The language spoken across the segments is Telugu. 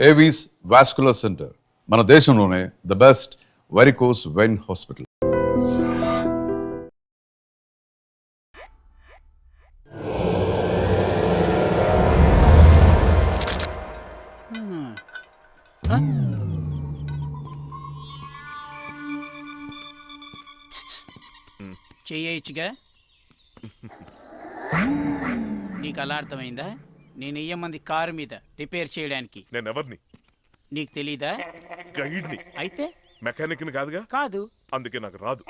ఏవీస్ వాస్కులర్ సెంటర్ మన దేశంలోనే the best varicose vein hospital. చేయొచ్చుగా. నీకు అలా అర్థమైందా? నేను ఇయ్యమంది కారు మీద రిపేర్ చేయడానికి. నేను ఎవరిని? నీకు తెలీదా? గైడ్ని. అయితే మెకానిక్ని కాదుగా. కాదు. అందుకే నాకు రాదు.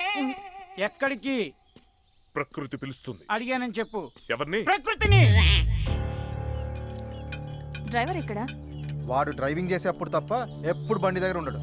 ఎక్కడికి? ప్రకృతి పిలుస్తుంది. అడిగానని చెప్పు. ఎవరిని? ప్రకృతిని. డ్రైవర్ ఎక్కడా? వాడు డ్రైవింగ్ చేసేప్పుడు తప్ప ఎప్పుడు బండి దగ్గర ఉండడు.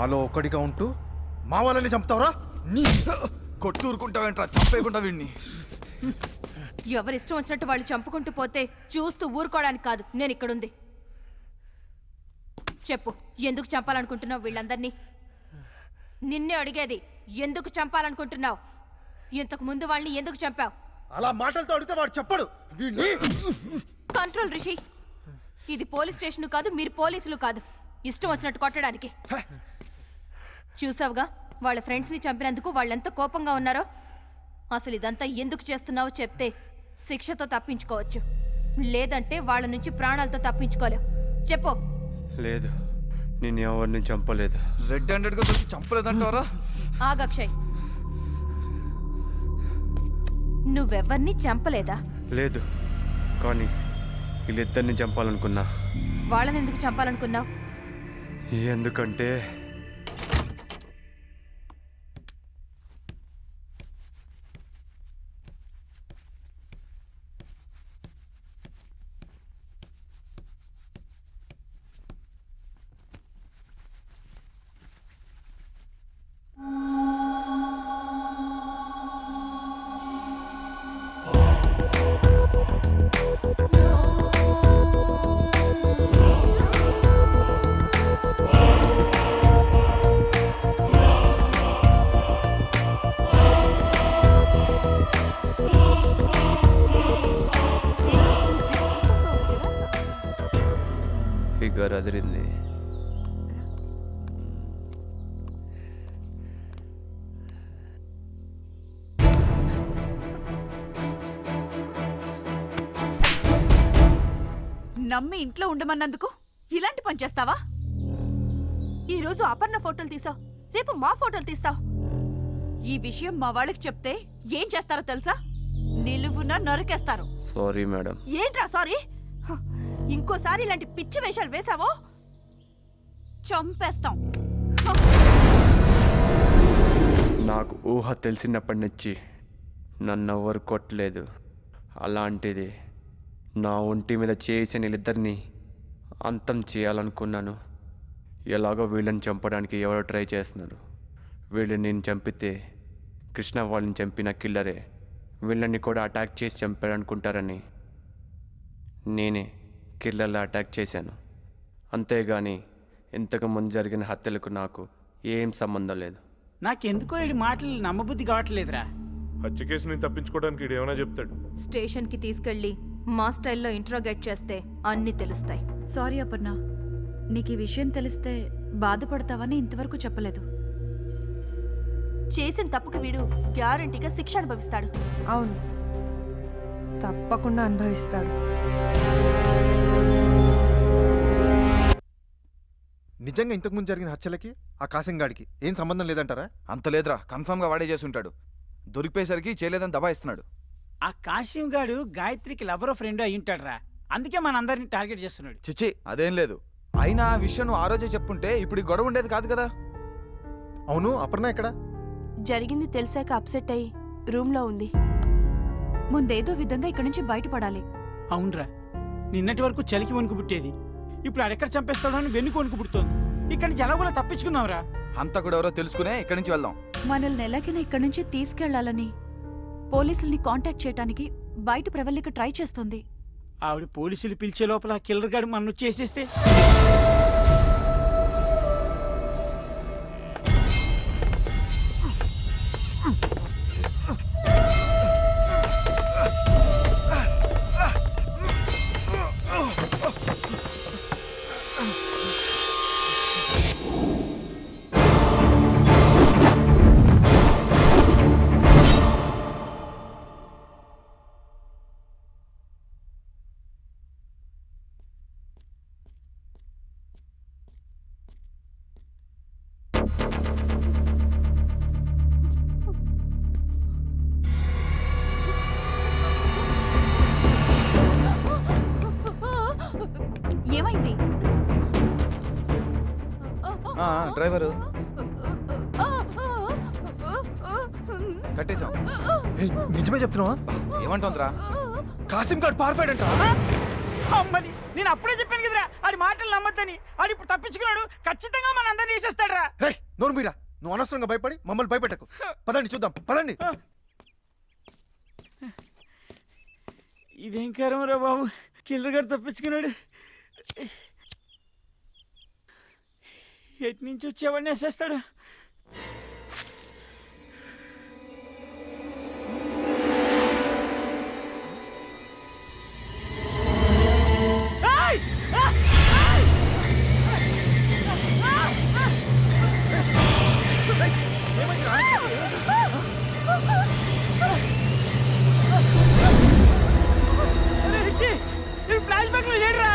మాలో ఒక్కడిగా ఉంటూ మా వాళ్ళని చంపుతావరా? నీ కొట్టూరుకుంటావేంట్రా, చంపేయకుండా వీడిని. ఎవరిష్టం వచ్చినట్టు వాళ్ళు చంపుకుంటూ పోతే చూస్తూ ఊరుకోవడానికి కాదు నేను ఇక్కడుంది. చెప్పు, ఎందుకు చంపాలనుకుంటున్నావు వీళ్ళందరినీ? నిన్నే అడిగేది, ఎందుకు చంపాలనుకుంటున్నావు? ఇంతకు ముందు వాళ్ళని ఎందుకు చంపావు? అలా మాటలతో అడిగితే వాడు చెప్పడు. వీడిని కంట్రోల్ రిషి, ఇది పోలీస్ స్టేషన్ కాదు, మీరు పోలీసులు కాదు ఇష్టం వచ్చినట్టు కొట్టడానికి. చూసావుగా వాళ్ళ ఫ్రెండ్స్ని చంపినందుకు వాళ్ళెంత కోపంగా ఉన్నారో. అసలు ఇదంతా ఎందుకు చేస్తున్నావో చెప్తే శిక్షతో తప్పించుకోవచ్చు, లేదంటే వాళ్ళ నుంచి ప్రాణాలతో తప్పించుకోలేవు. చెప్పు. లేదు, నేను ఎవరిని చంపలేదు. రెడ్ హ్యాండెడ్గా దొరికి చంపలేదంటావరా? ఆగక్షయ్, నువ్వెవ్వరిని చంపలేదా? లేదు, కానీ వీళ్ళిద్దరిని చంపాలనుకున్నా. వాళ్ళని ఎందుకు చంపాలనుకున్నావు? ఎందుకంటే ఫిగర్ అదిరింది. నమ్మి ఇంట్లో ఉండమన్నందుకు ఇలాంటి పని చేస్తావా? ఈరోజు అపర్ణ ఫోటోలు తీసావు, రేపు మా ఫోటోలు తీస్తావు. ఈ విషయం మా వాళ్ళకి చెప్తే ఏం చేస్తారో తెలుసా? నిలువున నరికేస్తారు. Sorry madam. ఏంట్రా సారీ? ఇంకోసారి ఇలాంటి పిచ్చి వేషాలు వేసావో చంపేస్తాం. నాకు ఊహ తెలిసినప్పటి నుంచి నన్నెవ్వరు కొట్టలేదు. అలాంటిది నా ఒంటి మీద చేసిన వీళ్ళిద్దరినీ అంతం చేయాలనుకున్నాను. ఎలాగో వీళ్ళని చంపడానికి ఎవరో ట్రై చేస్తున్నారు. వీళ్ళని నేను చంపితే కృష్ణ వాళ్ళని చంపిన కిల్లరే వీళ్ళని కూడా అటాక్ చేసి చంపారనుకుంటారని నేనే కిల్లర్లా అటాక్ చేశాను. అంతేగాని ఇంతకుముందు జరిగిన హత్యలకు నాకు ఏం సంబంధం లేదు. నాకెందుకో ఈ మాటలు నమ్మబుద్ధి కావట్లేదురా. హత్య కేసు నేను తప్పించుకోవడానికి ఈడు ఏమైనా చెప్తాడు. స్టేషన్కి తీసుకెళ్ళి మా స్టైల్లో ఇంట్రోగేట్ చేస్తే అన్నీ తెలుస్తాయి. సారీ అపర్ణ, నీకు ఈ విషయం తెలిస్తే బాధపడతావని ఇంతవరకు చెప్పలేదు. చేసిన తప్పుకి వీడు గ్యారంటీగా శిక్ష అనుభవిస్తాడు. అవును, తప్పకుండా అనుభవిస్తాడు. నిజంగా ఇంతకుముందు జరిగిన హత్యలకి ఆ కాసింగాడికి ఏం సంబంధం లేదంటారా? అంత లేదురా, కన్ఫర్మ్గా వాడే చేసుంటాడు. దొరికిపోయేసరికి చేయలేదని దబాయిస్తున్నాడు. ఆ కాశీం గాడు గాయత్రికి లవరో ఫ్రెండ్ అయి ఉంటాడురా, అందుకే మనందరిని టార్గెట్ చేస్తున్నాడు. చిచ్చి, అదేం లేదు. అయినా ఆ విషయం నువ్వు ఆ రోజే చెప్పుంటే ఇప్పుడు ఈ గొడవ ఉండేది కాదు కదా. అవును, అపర్ణ ఎక్కడ? జరిగింది తెలిసాక అప్సెట్ అయ్యి రూమ్లో ఉంది. ముందేదో విధంగా ఇక్కడి నుంచి బయటపడాలి. అవునరా, నిన్నటి వరకు చలికి వణుకు పుట్టేది, ఇప్పుడు ఆడెక్కడ చంపేస్తాడో అని వెన్నుకు వణుకు పుడుతోంది. ఇక్కడి నుంచి ఎలాగోలా తప్పించుకుందాంరా. హంతకుడు ఎవరో తెలుసుకునే ఇక్కడి నుంచి వెళ్దాం. మనల్ని ఎలాగైనా ఇక్కడి నుంచి తీసుకెళ్లాలని పోలీసుల్ని కాంటాక్ట్ చేయడానికి బయట ప్రవల్లిక ట్రై చేస్తుంది. ఆవిడ పోలీసులు పిలిచే లోపల కిల్లర్ గాడు మన్ను చేసేస్తే ఏమైంది? డ్రైవరు కట్టేశాం. ఏయ్, నిజమే చెప్తున్నావా? ఏమంటుందిరా? కాసింగాడు పారిపోయాడంట. అమ్మని నేను అప్పుడే చెప్పాను కదరా ఆడి మాటలు నమ్మద్దని. ఆడు ఇప్పుడు తప్పించుకున్నాడు, ఖచ్చితంగా మన అందరినీ చేసేస్తాడరా. రే నోరు మీరా, నువ్వు అనవసరంగా భయపడి మమ్మల్ని భయపెట్టకు. పదండి చూద్దాం, పదండి. ఇదేం కారమరా బాబు, కిల్లర్ గారు తప్పించుకున్నాడు. ఎటు నుంచి వచ్చేవాడిని వేసేస్తాడు. ఫ్లాష్ బ్యాక్ లో లేడురా.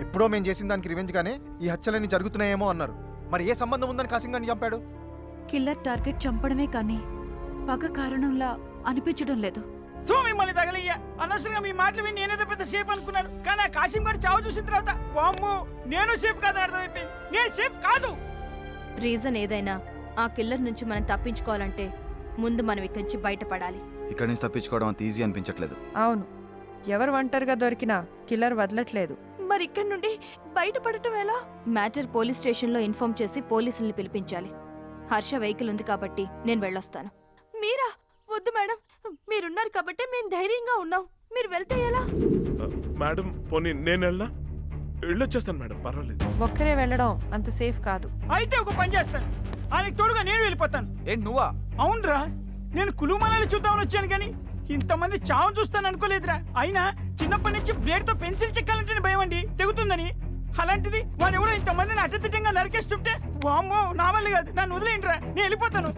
ఎప్పుడో మేము చేసిన దానికి రివెంజ్ గానే ఈ హత్యలన్నీ జరుగుతున్నాయేమో అన్నారు. మరి ఏ సంబంధం ఉందని కాసింగాన్ని చంపాడు? కిల్లర్ టార్గెట్ చంపడమే కానీ పగ కారణంలా అనిపించడం లేదు. మిమ్మల్ని తగలయ్యా, అనవసరంగా మీ మాటలు విని నేనేదో పెద్ద సేఫ్ అనుకున్నాను. కానీ ఆ కాసిం గారు చావు చూసిన తర్వాత వామ్మో, నేను సేఫ్ కాదని అర్థమైపోయింది. నేను సేఫ్ కాదు. రీజన్ ఏదైనా ఆ కిల్లర్ నుంచి మనం తప్పించుకోవాలంటే ముందు మనం ఇక్కడి నుంచి బయటపడాలి. ఇక్కడి నుంచి తప్పించుకోవడం అంత ఈజీ అనిపించట్లేదు. అవును, ఎవరు ఒంటరిగా దొరికినా కిల్లర్ వదలట్లేదు. మరి ఇక్కడి నుండి బయటపడటం ఎలా? మ్యాటర్ పోలీస్ స్టేషన్లో ఇన్ఫార్మ్ చేసి పోలీసుల్ని పిలిపించాలి. హర్ష వెహికల్ ఉంది కాబట్టి నేను వెళ్ళొస్తాను. మీరా? వద్దు మేడం, మీరున్నారు కాబట్టి మేము ధైర్యంగా ఉన్నాం. మీరు వెళ్తే ఎలా? మేడం పోనీ నేను వెళ్ళొచ్చేస్తాను మేడం, పర్వాలేదు. ఒక్కరే వెళ్ళడం అంత సేఫ్ కాదు. అయితే ఒక పని చేస్తాను, ఆయనకి తోడుగా నేను వెళ్ళిపోతాను. ఏంటి నువ్వా? అవునరా, నేను కులుమనాలి చూద్దామని వచ్చాను కానీ ఇంతమంది చావు చూస్తాను అనుకోలేదురా. అయినా చిన్నప్పటి నుంచి బ్లేడ్ తో పెన్సిల్ చెక్కాలంటేనే భయం అండి, తెగుతుందని. అలాంటిది వాడు ఎవడో ఇంతమందిని అడ్డదిడ్డంగా నరికేస్తుంటే వామ్మో, నా వల్ల కాదు, నన్ను వదిలేండిరా, నేను వెళ్ళిపోతాను.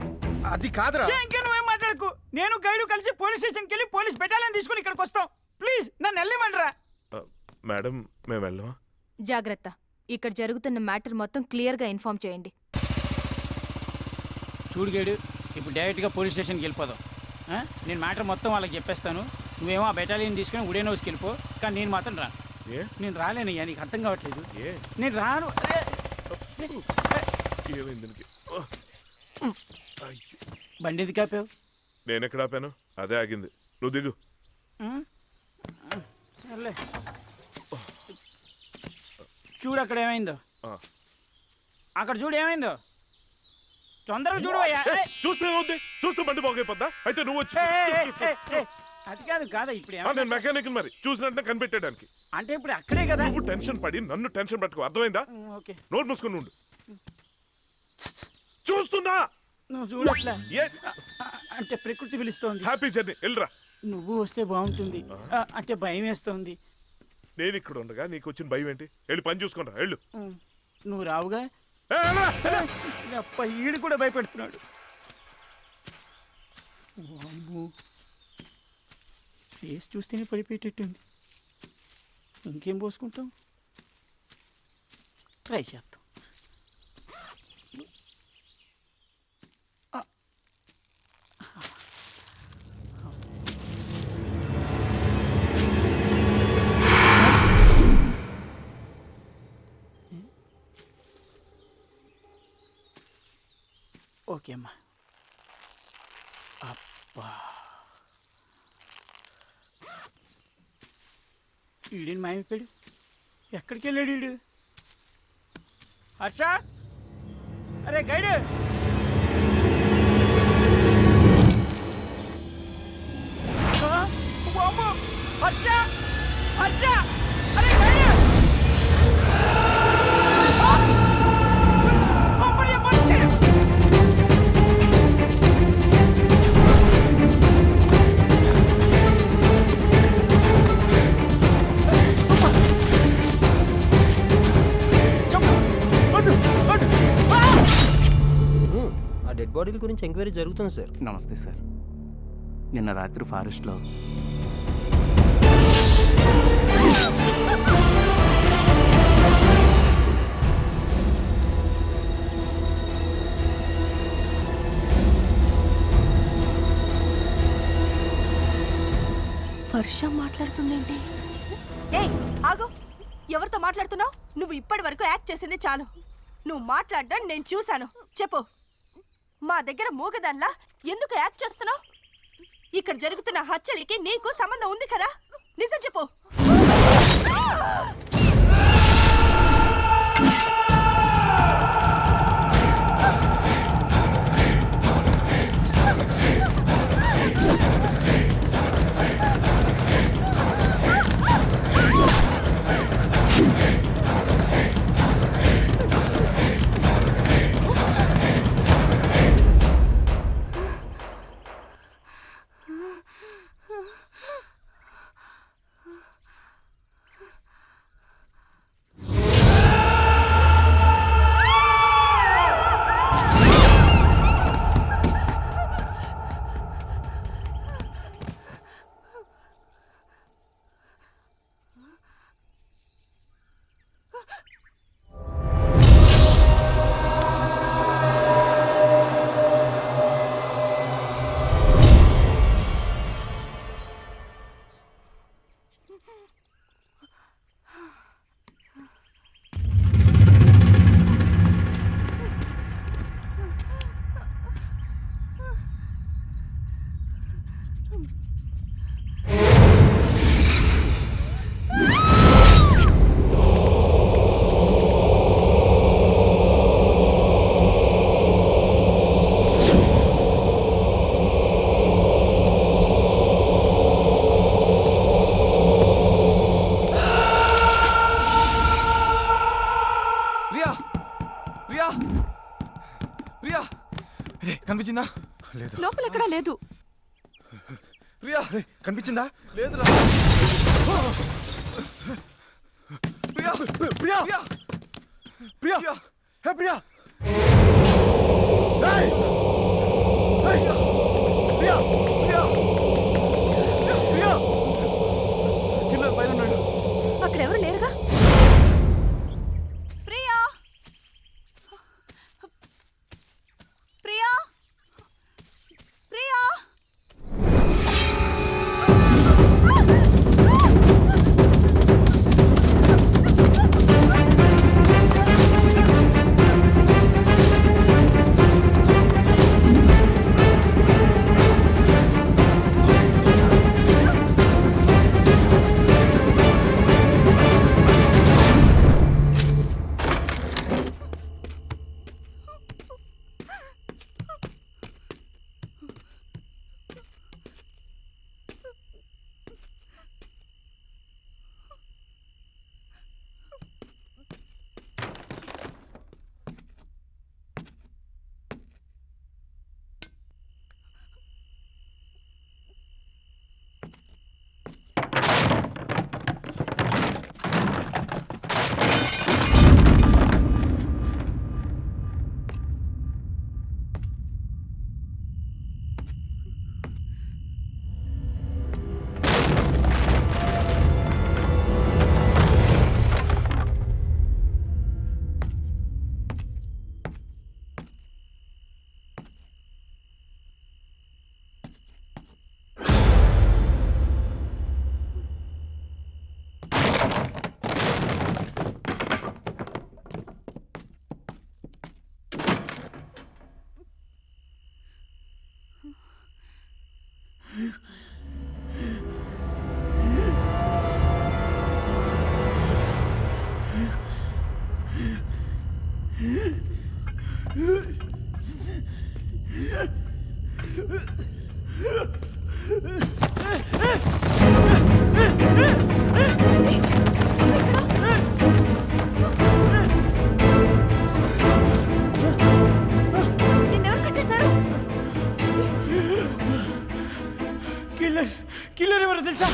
అది కాదురా. ఇంకా నువ్వేం మాట్లాడకు. నేను గైడు కలిసి పోలీస్ స్టేషన్కి వెళ్ళి పోలీస్ బెటాలియన్ తీసుకుని ఇక్కడికి వస్తాం. ప్లీజ్ నన్ను వెళ్ళమంటారా. మేడం మేము వెళ్ళమా? జాగ్రత్త, ఇక్కడ జరుగుతున్న మ్యాటర్ మొత్తం క్లియర్గా ఇన్ఫార్మ్ చేయండి. చూడు గైడు, ఇప్పుడు డైరెక్ట్గా పోలీస్ స్టేషన్కి వెళ్ళిపోదాం. నేను మ్యాటర్ మొత్తం వాళ్ళకి చెప్పేస్తాను. నువ్వేమో ఆ బెటాలియన్ తీసుకుని ఉడేన్ హౌస్కి వెళ్ళిపో. కానీ నేను మాత్రం రాను. నేను రాలేనయ్యా, నీకు అర్థం కావట్లేదు. నేను రాను. బండి ఎందుకు ఆపావు? నేను ఎక్కడ ఆపాను? అదే ఆగింది. నువ్వు దిగు. సర్లే, చూడు అక్కడ ఏమైందో. అక్కడ చూడు ఏమైందో, తొందరగా చూడు అయ్యా. చూస్తూ బండి బాగైపోద్దా? అయితే నువ్వు వచ్చి. అది కాదు కాదా, ఇప్పుడు నేను మెకానిక్ మరి చూసినట్టు కనిపెట్టడానికి. అంటే ఇప్పుడు అక్కడే కదా. నువ్వు టెన్షన్ పడి నన్ను టెన్షన్ పట్టుకో, అర్థమైందా? ఓకే, నోరు మూసుకుని ఉండు. చూస్తున్నా, నువ్వు చూడట్లా. అంటే ప్రకృతి పిలుస్తోంది. హ్యాపీ జర్నీ, వెళ్ళరా. నువ్వు వస్తే బాగుంటుంది, అంటే భయం వేస్తోంది. నేను ఇక్కడ ఉండగా నీకు వచ్చిన భయం ఏంటి? వెళ్ళి పని చూసుకుంటా, వెళ్ళు. నువ్వు రావుగా. ఈడు కూడా భయపెడుతున్నాడు. ఫేస్ చూస్తేనే పడిపోయేటట్టుంది. ఇంకేం పోసుకుంటాం, ట్రై చేద్దాం. ఓకే అమ్మా. అబ్బా, ఈడేని మాయమైపోయాడు. ఎక్కడికి వెళ్ళాడు ఈడు? హర్ష, అరే గైడ్, హర్ష, హర్ష, అరే గైడ్. డెడ్ బాడీల గురించి ఎంక్వైరీ జరుగుతుంది సార్. నమస్తే సార్. నిన్న రాత్రి ఫారెస్ట్లో హర్ష మాట్లాడుతుందేంటి? ఏయ్ ఆగు, ఎవరితో మాట్లాడుతున్నావు? నువ్వు ఇప్పటి వరకు యాక్ట్ చేసింది చాలు. నువ్వు మాట్లాడడం నేను చూశాను. చెప్పు, మా దగ్గర మూగదాన్లా ఎందుకు యాక్ట్ చేస్తున్నావు? ఇక్కడ జరుగుతున్న హత్యలకి నీకు సంబంధం ఉంది కదా? నిజం చెప్పు. కనిపించిందా? లేదు. లోపల ఎక్కడా లేదు. ప్రియా కనిపించిందా? లేదురా. ప్రియా ప్రియా ప్రియా హే ప్రియా ప్రియా ప్రియా ప్రియా కిల్లర్ పైన ఉన్నాడు. అక్కడ ఎవరు లేరుగా? ప్రియా ప్రియా ప్రియా నిన్నెవరు కట్టేశారు? కిల్లర్ ఎవరో తెలుసా?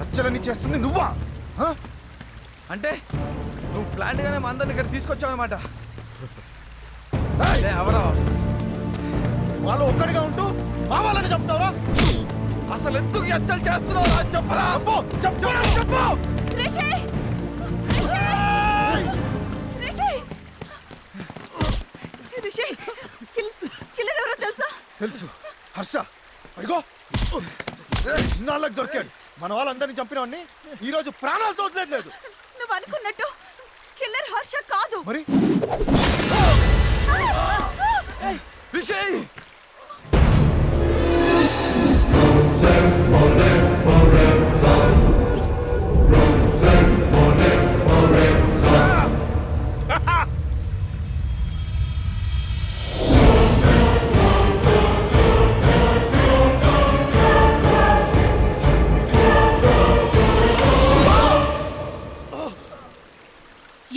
హత్యలన్నీ చేస్తుంది నువ్వా? ఆ? అంటే నువ్వు ప్లాంట్ గానే మా అందరిని ఇక్కడ తీసుకొచ్చావు అనమాట. ఎవరా వాళ్ళు ఒక్కడిగా ఉంటూ మా వాళ్ళని చెప్తావరా? అసలు ఎందుకు ఈ హత్యలు చేస్తున్నావు చెప్పరా? చెప్పు. రిషి! రిషి! రిషి! కిల్లర్ ఎవరో తెలుసా? తెలుసు, హర్ష. అయ్యో నాళ్ళకి దొరికాడు. మన వాళ్ళందరినీ చంపినవాడిని ఈ రోజు ప్రాణాలతో వదిలేదు. నువ్వు అనుకున్నట్టు కిల్లర్ హర్ష కాదు. మరి రిషి!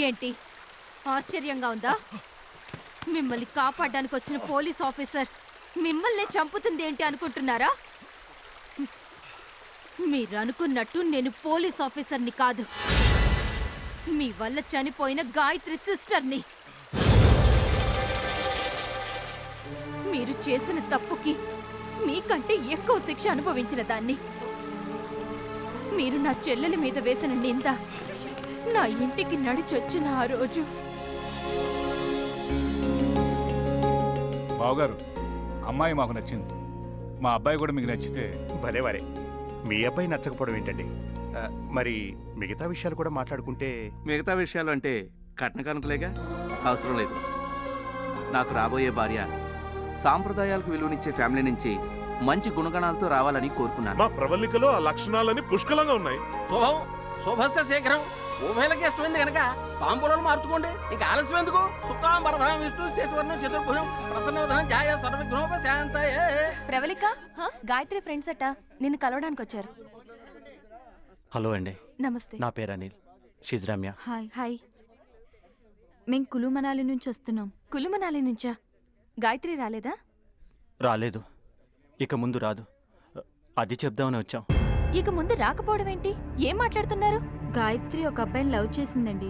ఏంటి ఆశ్చర్యంగా ఉందా? మిమ్మల్ని కాపాడడానికి వచ్చిన పోలీస్ ఆఫీసర్ మిమ్మల్ని చంపుతుంది ఏంటి అనుకుంటున్నారా? మీరు అనుకున్నట్టు నేను పోలీస్ ఆఫీసర్ని కాదు. మీ వల్ల చనిపోయిన గాయత్రి సిస్టర్ని. మీరు చేసిన తప్పుకి మీకంటే ఎక్కువ శిక్ష అనుభవించిన దాన్ని. మీరు నా చెల్లెలి మీద వేసిన నింద నా ఇంటికి నడిచొచ్చిన ఆ రోజు. బావగారు, అమ్మాయి మాకు నచ్చింది. మా అబ్బాయి కూడా మీకు నచ్చితే భలేవారే. మీ అబ్బాయి నచ్చకపోవడం ఏంటండి? మరి మిగతా విషయాలు కూడా మాట్లాడుకుంటే. మిగతా విషయాలు అంటే కట్న కనుకలేగా, అవసరం లేదు. నాకు రాబోయే భార్య సాంప్రదాయాలకు విలువనిచ్చే ఫ్యామిలీ నుంచి మంచి గుణగణాలతో రావాలని కోరుకున్నాను. మా ప్రవళికలో ఆ లక్షణాలని పుష్కలంగా ఉన్నాయి. శుభస్య శీఘ్రం. ఉభయలకి ఇష్టమైంది కనుక తాంబూలాలు మార్చుకోండి. ఇంకా ఆలస్యం ఎందుకు? సుతాం వరదం విష్ణు శేషవర్ణం చతుర్భుజం ప్రసన్నవదనం ధ్యాయ సర్వజ్ఞోపశాంతయే. ప్రవళిక, గాయత్రి ఫ్రెండ్స్ అట నిన్ను కలవడానికి వచ్చారు. హలో అండి, నమస్తే. నా పేరు Anil. She's Ramya. Hi. Hi. మేం కులుమనాలి నుంచి వస్తున్నాం. కులుమనాలి నుంచా? గాయత్రి రాలేదా? రాలేదు, ఇక ముందు రాదు. అది చెప్దామని వచ్చాం. ఇక ముందు రాకపోవడం ఏంటి? ఏం మాట్లాడుతున్నారు? గాయత్రి ఒక అబ్బాయిని లవ్ చేసిందండి.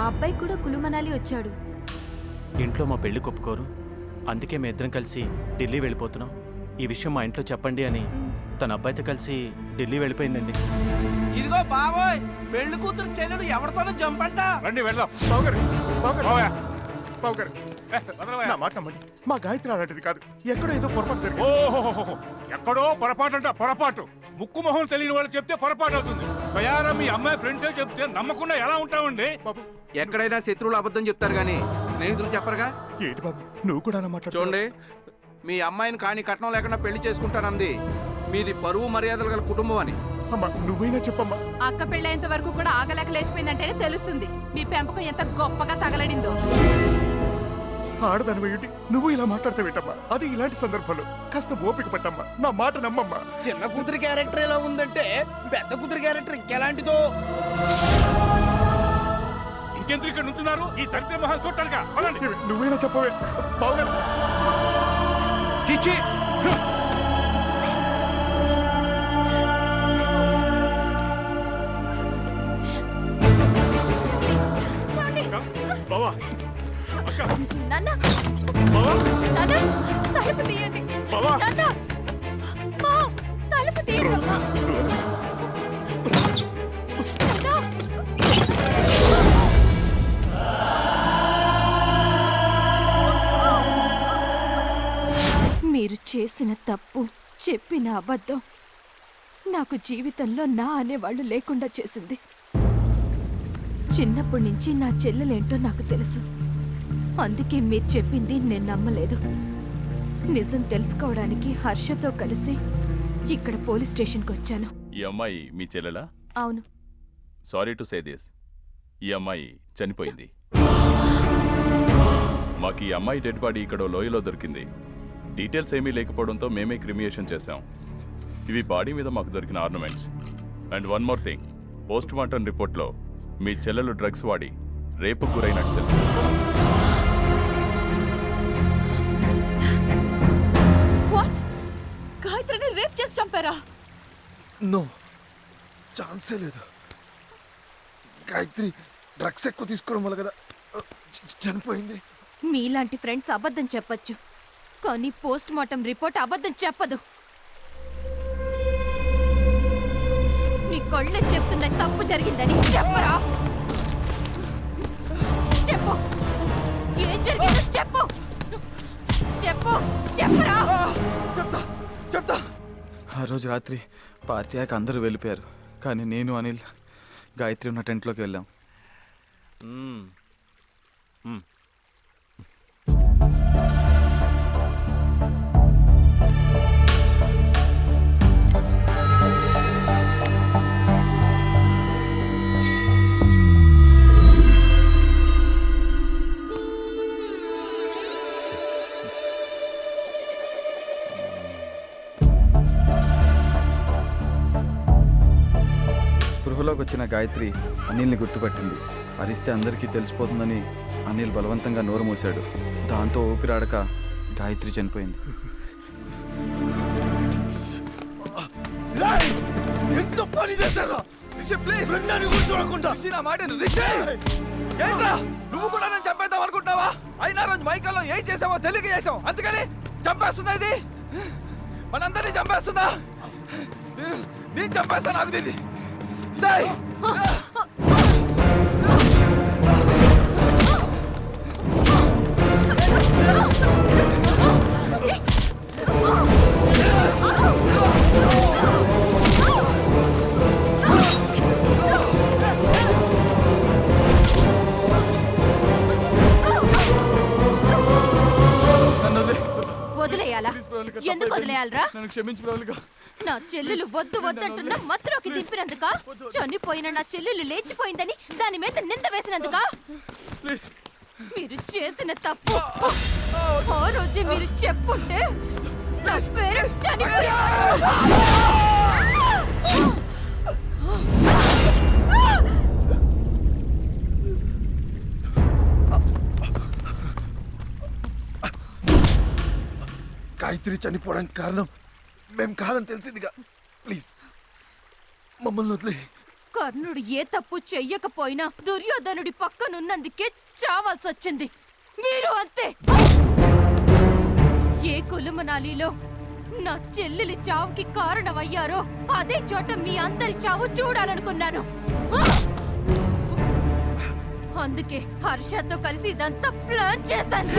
ఆ అబ్బాయి కూడా కులుమనాలి వచ్చాడు. ఇంట్లో మా పెళ్లి కొప్పుకోరు, అందుకే మీ ఇద్దరం కలిసి ఢిల్లీ వెళ్ళిపోతున్నాం. ఈ విషయం మా ఇంట్లో చెప్పండి అని తన అబ్బాయితో కలిసి ఢిల్లీ వెళ్ళిపోయిందండి. ఇదిగో బావోయ్, పెళ్లి కూతురు చెల్లెలు ఎవరితోనో జంపంట. రండి వెళ్దాం. నా మాట నమ్మండి, మా గాయత్రి అలాంటిది కాదు. ఎక్కడో ఏదో పొరపాటు జరిగింది. ఓహో, ఎక్కడో పొరపాటు అంట. పొరపాటు ముక్కు మొహం తెలియని వాళ్ళు చెప్తే పొరపాటు అవుతుంది. స్వయారా మీ అమ్మాయి ఫ్రెండ్సే చెప్తే నమ్మకుండా ఎలా ఉంటామండి? ఎక్కడైనా శత్రువులు అబద్ధం చెప్తారు గానీ స్నేహితులు చెప్పరుగా. ఏంటి బాబు, నువ్వు కూడా మాట్లాడు. చూడండి, మీ అమ్మాయిని కాని కట్నం లేకుండా పెళ్లి చేసుకుంటానంది. మీది పరువు మర్యాదలు గల కుటుంబం అని. అమ్మా, నువ్వైనా చెప్పమ్మా. అక్క పెళ్ళేంత వరకు కూడా ఆగలేక లేచిపోయిందంటేనే తెలుస్తుంది మీ పెంపకం ఎంత గొప్పగా తగలడిందో. ఆడదాని వేయండి, నువ్వు ఇలా మాట్లాడతావేటమ్మా? అది ఇలాంటి సందర్భంలో కాస్త ఓపిక పట్టమ్మా. నా మాట నమ్మమ్మా. చిన్న కూతురి క్యారెక్టర్ ఎలా ఉందంటే పెద్ద కూతురి క్యారెక్టర్ ఇంకెలాంటిదో. ఇంకెందుకు ఇక్కడ నుంచున్నారు? ఈ దరిద్ర మొహం చూడటానికా? నువ్వైనా చెప్పవే. బావగారు, చిచ్చి, బావా, అక్క, నాన్న, బావా, నాన్న, తలుపు తీయండి. బావా. నాన్న, మా, తలుపు తీయండి అమ్మా. మీరు చేసిన తప్పు, చెప్పిన అబద్ధం నాకు జీవితంలో నా అనేవాళ్ళు లేకుండా చేసింది. చిన్నప్పటి నుంచి నా చెల్లెలేంటో నాకు తెలుసు. అందుకే మీరు చెప్పింది నేను నమ్మలేదు. నిజం తెలుసుకోవడానికి హర్షతో కలిసి ఇక్కడ పోలీస్ స్టేషన్కి వచ్చాను. ఈ అమ్మాయి మీ చెల్లెలా? అవును. సారీ టు సే దిస్, ఈ అమ్మాయి చనిపోయింది. మాకు ఈ అమ్మాయి డెడ్ బాడీ ఇక్కడ లోయలో దొరికింది. డీటెయిల్స్ ఏమీ లేకపోవడంతో మేమే క్రిమియేషన్ చేశాం. ఇవి బాడీ మీద మాకు దొరికిన ornaments. And one more thing, post mortem రిపోర్ట్లో మీ చెల్లెలు డ్రగ్స్ వాడి రేపుకు గురైనట్టు తెలుసు. వాట్? గాయత్రిని రేప్ చేసి చంపారా? నో, ఛాన్సే లేదు. గాయత్రి డ్రగ్స్ ఎక్కువ తీసుకోవడం వల్ల కదా చనిపోయింది. మీలాంటి ఫ్రెండ్స్ అబద్ధం చెప్పొచ్చు, కానీ పోస్ట్ మార్టం రిపోర్ట్ అబద్ధం చెప్పదు. నీ కళ్ళే చెప్తున్న తప్పు జరిగిందని చెప్పరా? చెప్పు, ఏం జరిగిందో చెప్పు. చెప్పు, చెప్పరా? చెప్తా. ఆ రోజు రాత్రి పార్టీ అయ్యాక అందరూ వెళ్ళిపోయారు, కానీ నేను అనిల్ గాయత్రి ఉన్న టెంట్లోకి వెళ్ళాం. స్పృహలోకి వచ్చిన గాయత్రి అనిల్ని గుర్తుపట్టింది. అరిస్తే అందరికీ తెలిసిపోతుందని అనిల్ బలవంతంగా నోరు మూశాడు. దాంతో ఊపిరాడక గాయత్రి చనిపోయింది. ఎంత పని చేశారా? నువ్వు కూడా నేను చంపేద్దాం అనుకుంటావా? అయినా రోజు మైకల్లో ఏం చేసావో తెలియక చేసావు, అందుకని చంపేస్తుందా ఇది? మనందరినీ చంపేస్తుందా? నేను చంపేస్తా, నాకు దీన్ని. సై వదిలేయాలా? ఎందుకు వదిలేయాలరా? నన్ను క్షమించు ప్రవళిక. నా చెల్లెలు వద్దు వద్దంటున్నా మత్తులోకి దింపినందుక? చనిపోయిన నా చెల్లెలు లేచిపోయిందని దాని మీద నింద వేసినందుక? మీరు చేసిన తప్పు ఆ రోజే మీరు చెప్పుంటే నా పేరెంట్స్ చనిపోయారు. గాయత్రి చనిపోవడానికి కారణం మేం కాదని తెలిసిందిగా. ప్లీజ్ మమ్మల్ని వదిలే. కర్ణుడు ఏ తప్పు చెయ్యకపోయినా దుర్యోధనుడి పక్కనున్నందుకే చావాల్సి వచ్చింది. మీరు అంతే. ఏ కులమనాలిలో నా చెల్లెలి చావుకి కారణమయ్యారో అదే చోట మీ అందరి చావు చూడాలనుకున్నాను. అందుకే హర్షతో కలిసి ఇదంతా ప్లాన్ చేశాను.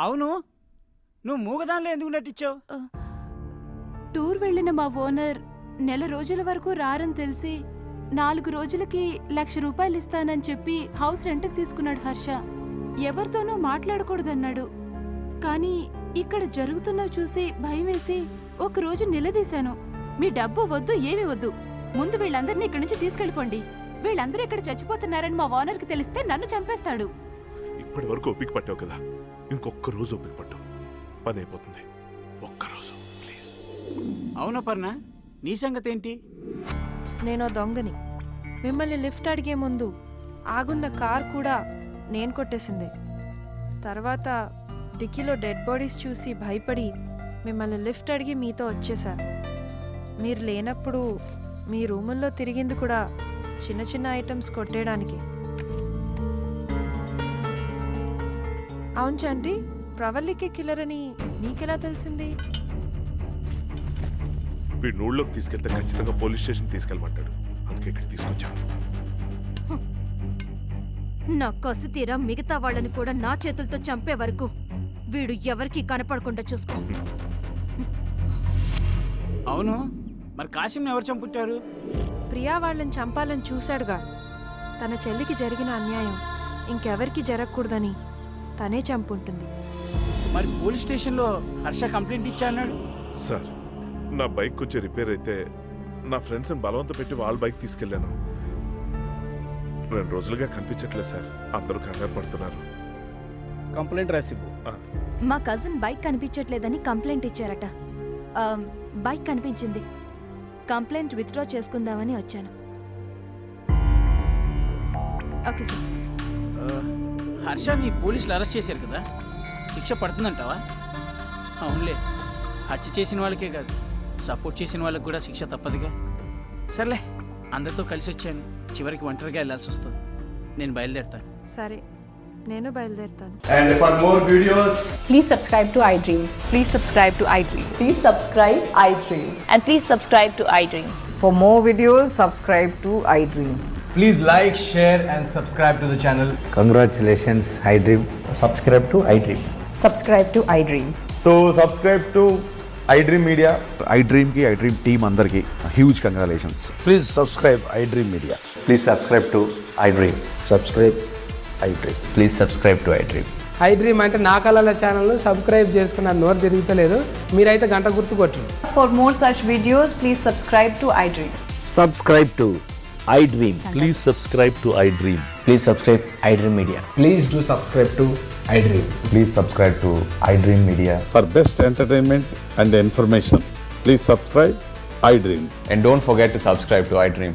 అవును, నువ్వు మూగదానిలో ఎందుకు నటించావు? టూర్ వెళ్ళిన మా ఓనర్ నెల రోజుల వరకు రారని తెలిసి 4 రోజులకి ₹1,00,000 ఇస్తానని చెప్పి హౌస్ రెంట్కి తీసుకున్నాడు హర్ష. ఎవరితోనూ మాట్లాడకూడదన్నాడు. కానీ ఇక్కడ జరుగుతున్నవి చూసి భయం వేసి ఒకరోజు నిలదీశాను. మీ డబ్బు వద్దు, ఏమీ వద్దు, ముందు వీళ్ళందరినీ ఇక్కడి నుంచి తీసుకెళ్ళిపోండి. వీళ్ళందరూ ఇక్కడ చచ్చిపోతున్నారని మా ఓనర్కి తెలిస్తే నన్ను చంపేస్తాడు. ఇప్పటి వరకు ఓపిక పట్టావు కదా, ఇంకొక రోజు ఓపిక పట్టు, పని అయిపోతుంది. ఒక్కరోజు ప్లీజ్. అవునా పర్ణ, నీ సంగతి ఏంటి? నేను దొంగని. మిమ్మల్ని లిఫ్ట్ అడిగే ముందు ఆగున్న కార్ కూడా నేను కొట్టేసింది. తర్వాత డిక్కీలో డెడ్ బాడీస్ చూసి భయపడి మిమ్మల్ని లిఫ్ట్ అడిగి మీతో వచ్చేసాను. మీరు లేనప్పుడు మీ రూముల్లో తిరిగింది కూడా చిన్న చిన్న ఐటమ్స్ కొట్టేయడానికి. అవును చంటి, ప్రవల్లికి కిల్లర్ అని నీకెలా తెలిసింది? వీడు నూళ్ళలోకి తీసుకెళ్తే ఖచ్చితంగా పోలీస్ స్టేషన్ తీసుకెళ్ళమంటాడు, అందుకే ఇక్కడ తీసుకొచ్చాను. నా కసి తీరా మిగతా వాళ్ళని కూడా నా చేతులతో చంపే వరకు వీడు ఎవరికి కనపడకుండా చూసుకో. అవును, మరి కాశీని ఎవరు చంపుట్టారు? ప్రియా వాళ్ళని చంపాలని చూశాడుగా. తన చెల్లికి జరిగిన అన్యాయం ఇంకెవరికి జరగకూడదని తనే చంపుంటుంది. మరి పోలీస్ స్టేషన్లో హర్ష కంప్లైంట్ ఇచ్చా అన్నాడు. సార్, నా బైక్ కొంచెం రిపేర్ అయితే నా ఫ్రెండ్స్ని బలవంత పెట్టి వాళ్ళ బైక్ తీసుకెళ్ళాను. 2 రోజులుగా కనిపించట్లేదు సార్, అందరూ కంగారు పడుతున్నారు. కంప్లైంట్ రాసివ్వు. మా కజిన్ బైక్ కనిపించట్లేదని కంప్లైంట్ ఇచ్చారట. బైక్ కనిపించింది. కంప్లైంట్ విత్డ్రా చేసుకుందామని వచ్చాను. Okay sir. హర్షని పోలీసులు అరెస్ట్ చేశారు కదా, శిక్ష పడుతుందంటావా? అవునులే, హత్య చేసిన వాళ్ళకే కాదు, సపోర్ట్ చేసిన వాళ్ళకి కూడా శిక్ష తప్పదుగా. సర్లే, అందరితో కలిసి వచ్చాను, చివరికి ఒంటరిగా వెళ్ళాల్సి వస్తుంది. నేను బయలుదేరుతాను. సరే, నేను బయలుదేరుతాను. And for more videos, Please subscribe to iDream. Please subscribe to iDream. Please subscribe iDream. And please subscribe to iDream. For more videos, subscribe to iDream. please like, share and subscribe to the channel. Congratulations, iDream. Subscribe to iDream. Subscribe to iDream. So subscribe to iDream Media. iDream కి iDream టీమ్ అందరికి huge congratulations. Please subscribe iDream Media. Please subscribe to iDream. Subscribe iDream. Please subscribe to iDream. iDream అంటే నా కళల ఛానల్ సబ్స్క్రైబ్ చేసుకున్న నోరు తిరుగుతలేదు, మీరైతే గంట గుర్తు కొట్టండి. For more such videos, please subscribe to iDream. Subscribe to iDream. Please subscribe to iDream. Please subscribe iDream Media. Please do subscribe to iDream. Please subscribe to iDream Media. For best entertainment and information, please subscribe iDream. And don't forget to subscribe to iDream.